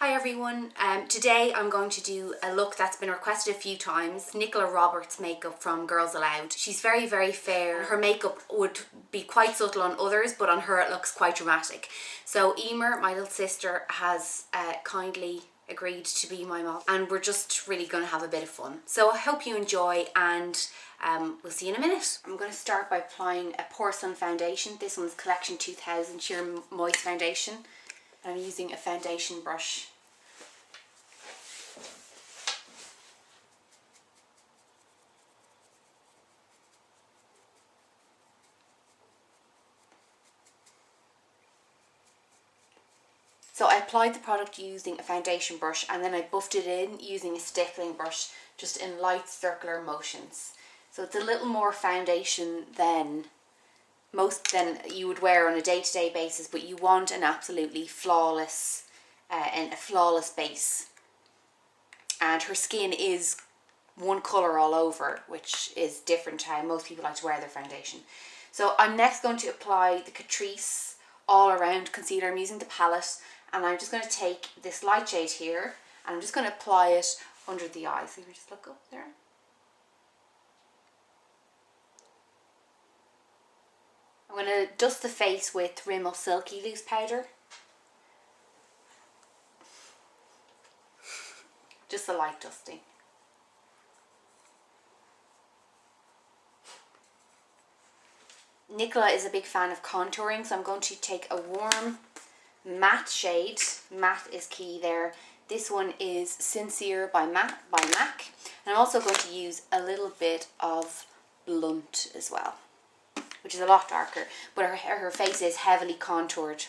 Hi everyone, today I'm going to do a look that's been requested a few times. Nicola Roberts Makeup from Girls Aloud. She's very, very fair. Her makeup would be quite subtle on others, but on her it looks quite dramatic. So Emer, my little sister, has kindly agreed to be my model, and we're just really going to have a bit of fun. So I hope you enjoy, and we'll see you in a minute. I'm going to start by applying a porcelain foundation. This one's Collection 2000 Sheer Moist Foundation. I'm using a foundation brush. So I applied the product using a foundation brush, and then I buffed it in using a stippling brush, just in light circular motions. So it's a little more foundation than you would wear on a day-to-day basis, but you want an absolutely flawless and a flawless base. And her skin is one colour all over, which is different to how most people like to wear their foundation. So I'm next going to apply the Catrice all around concealer. I'm using the palette, and I'm just going to take this light shade here and I'm just going to apply it under the eye. So you just look up there. I'm going to dust the face with Rimmel Silky Loose Powder. Just a light dusting. Nicola is a big fan of contouring, so I'm going to take a warm matte shade. Matte is key there. This one is Sincere by MAC. And I'm also going to use a little bit of Blunt as well, which is a lot darker, but her face is heavily contoured.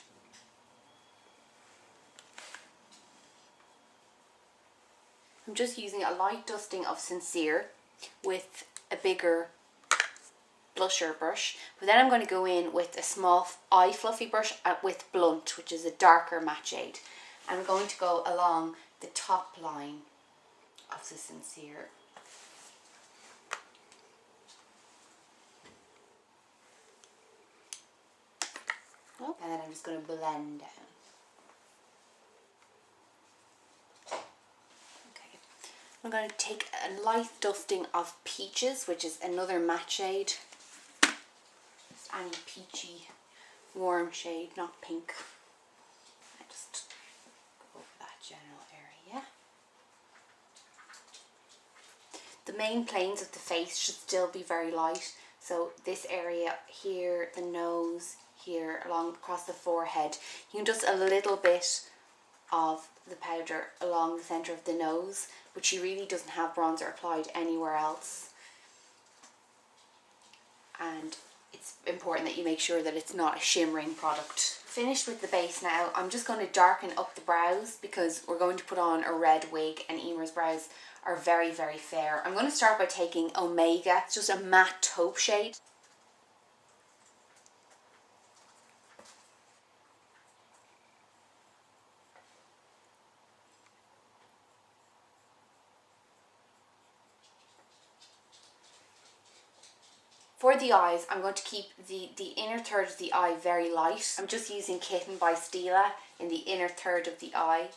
I'm just using a light dusting of Sincere with a bigger blusher brush, but then I'm going to go in with a small eye fluffy brush with Blunt, which is a darker matte shade. I'm going to go along the top line of the Sincere. And then I'm just going to blend down. Okay, I'm going to take a light dusting of Peaches, which is another matte shade. Just any peachy, warm shade, not pink. I just go over that general area. The main planes of the face should still be very light. So this area here, the nose, here along across the forehead, you can just a little bit of the powder along the center of the nose, but she really doesn't have bronzer applied anywhere else. And it's important that you make sure that it's not a shimmering product. Finished with the base now, I'm just going to darken up the brows because we're going to put on a red wig, and Emer's brows are very, very fair. I'm going to start by taking Omega. It's just a matte taupe shade. For the eyes, I'm going to keep the inner third of the eye very light. I'm just using Kitten by Stila in the inner third of the eye.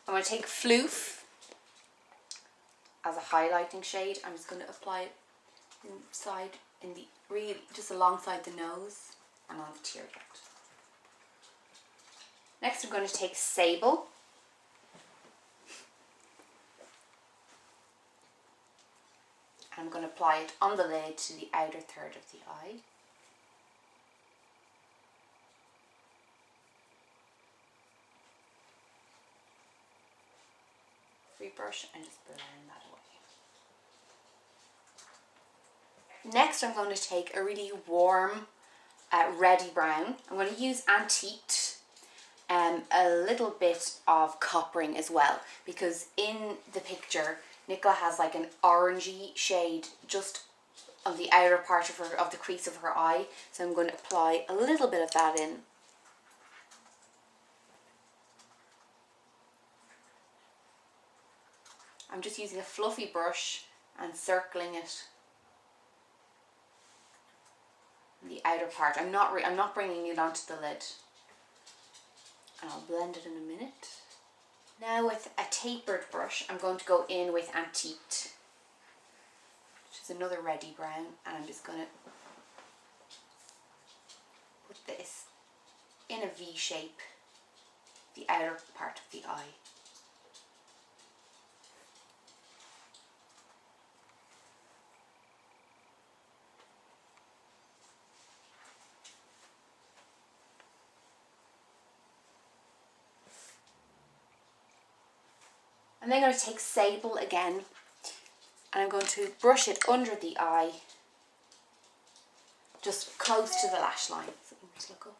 I'm going to take Floof as a highlighting shade. I'm just going to apply it inside, just alongside the nose and on the tear duct. Next, I'm going to take Sable. I'm going to apply it on the lid to the outer third of the eye. Free brush and just blend that away. Next, I'm going to take a really warm reddy brown. I'm going to use Antique, a little bit of coppering as well, because in the picture Nicola has like an orangey shade just on the outer part of the crease of her eye, so I'm going to apply a little bit of that in. I'm just using a fluffy brush and circling it in the outer part. I'm not bringing it onto the lid. and I'll blend it in a minute. Now with a tapered brush, I'm going to go in with Antique, which is another reddy brown, and I'm just going to put this in a V shape, the outer part of the eye. I'm then going to take Sable again, and I'm going to brush it under the eye, just close to the lash line. So you just look up.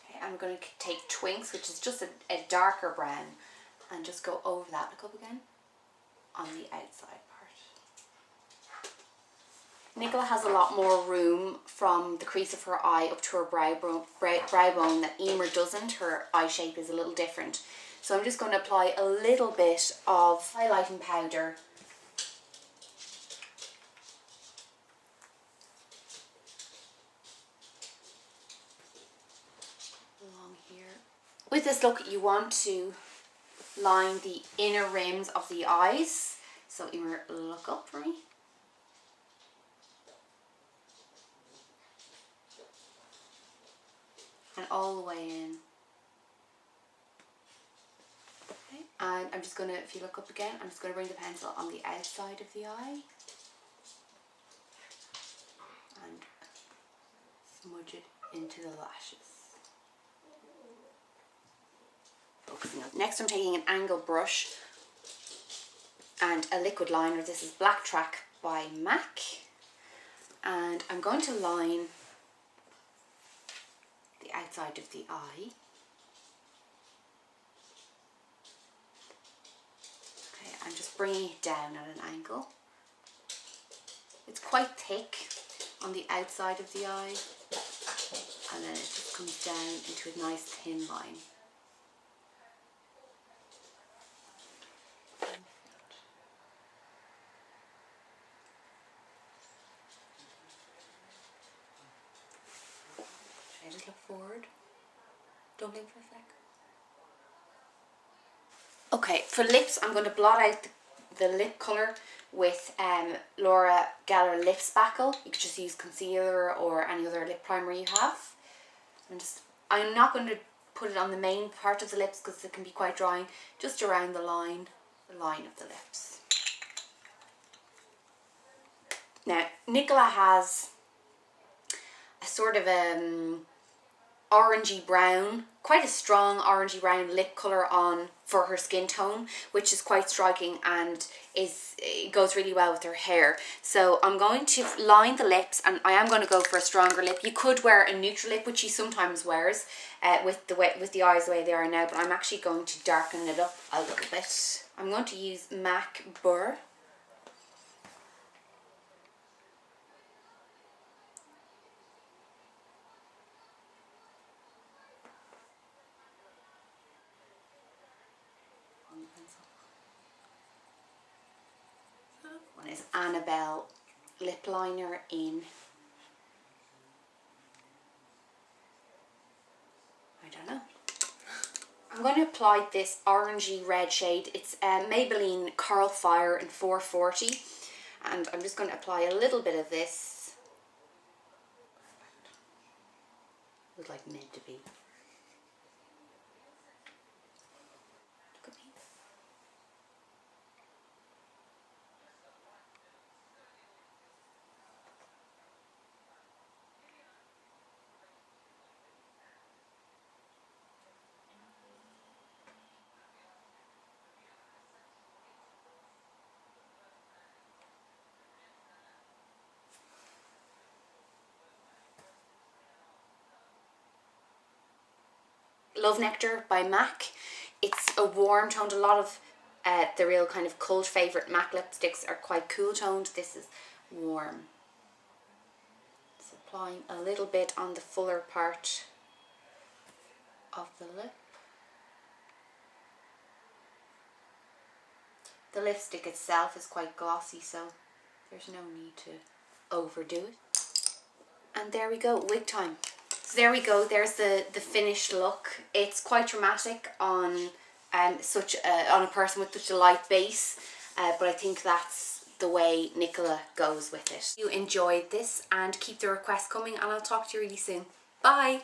Okay, I'm going to take Twinks, which is just a darker brown, and just go over that. Look up again, on the outside part. Nicola has a lot more room from the crease of her eye up to her brow bone that Emer doesn't. Her eye shape is a little different. So I'm just going to apply a little bit of highlighting powder along here. With this look, you want to line the inner rims of the eyes. So Emer, look up for me. And all the way in. Okay. And I'm just going to, if you look up again, I'm just going to bring the pencil on the outside of the eye. And smudge it into the lashes. Focusing up. Next I'm taking an angle brush and a liquid liner. This is Black Track by MAC. And I'm going to line the outside of the eye. Okay, I'm just bringing it down at an angle. It's quite thick on the outside of the eye, and then it just comes down into a nice thin line. Should I just look forward? Don't blink for a sec. Okay, for lips, I'm going to blot out the lip colour with Laura Geller Lip Spackle. You could just use concealer or any other lip primer you have. I'm not going to put it on the main part of the lips because it can be quite drying, just around the line of the lips. Now, Nicola has a sort of orangey brown, quite a strong orangey brown lip colour on for her skin tone, which is quite striking and it goes really well with her hair. So I'm going to line the lips, and I am going to go for a stronger lip. You could wear a neutral lip, which she sometimes wears with the eyes the way they are now, but I'm actually going to darken it up a little bit. I'm going to use MAC Burr. One is Annabelle lip liner in, I don't know. I'm going to apply this orangey red shade. It's Maybelline Coral Fire in 440, and I'm just going to apply a little bit of this. It was like meant to be. Look at me. Love Nectar by MAC. It's a warm toned. A lot of the real kind of cult favourite MAC lipsticks are quite cool toned. This is warm. Just applying a little bit on the fuller part of the lip. The lipstick itself is quite glossy, so there's no need to overdo it. And there we go, wig time. So there we go, there's the finished look. It's quite dramatic on on a person with such a light base, but I think that's the way Nicola goes with it. If you enjoyed this, and keep the requests coming, and I'll talk to you really soon. Bye!